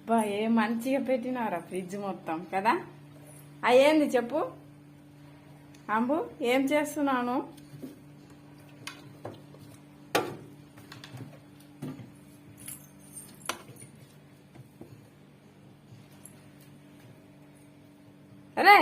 అబ్బా ఏ మంచిగా పెట్టినారా ఫ్రిడ్జ్ మొత్తం కదా. అయ్యేంది చెప్పు అంబు, ఏం చేస్తున్నాను? అరే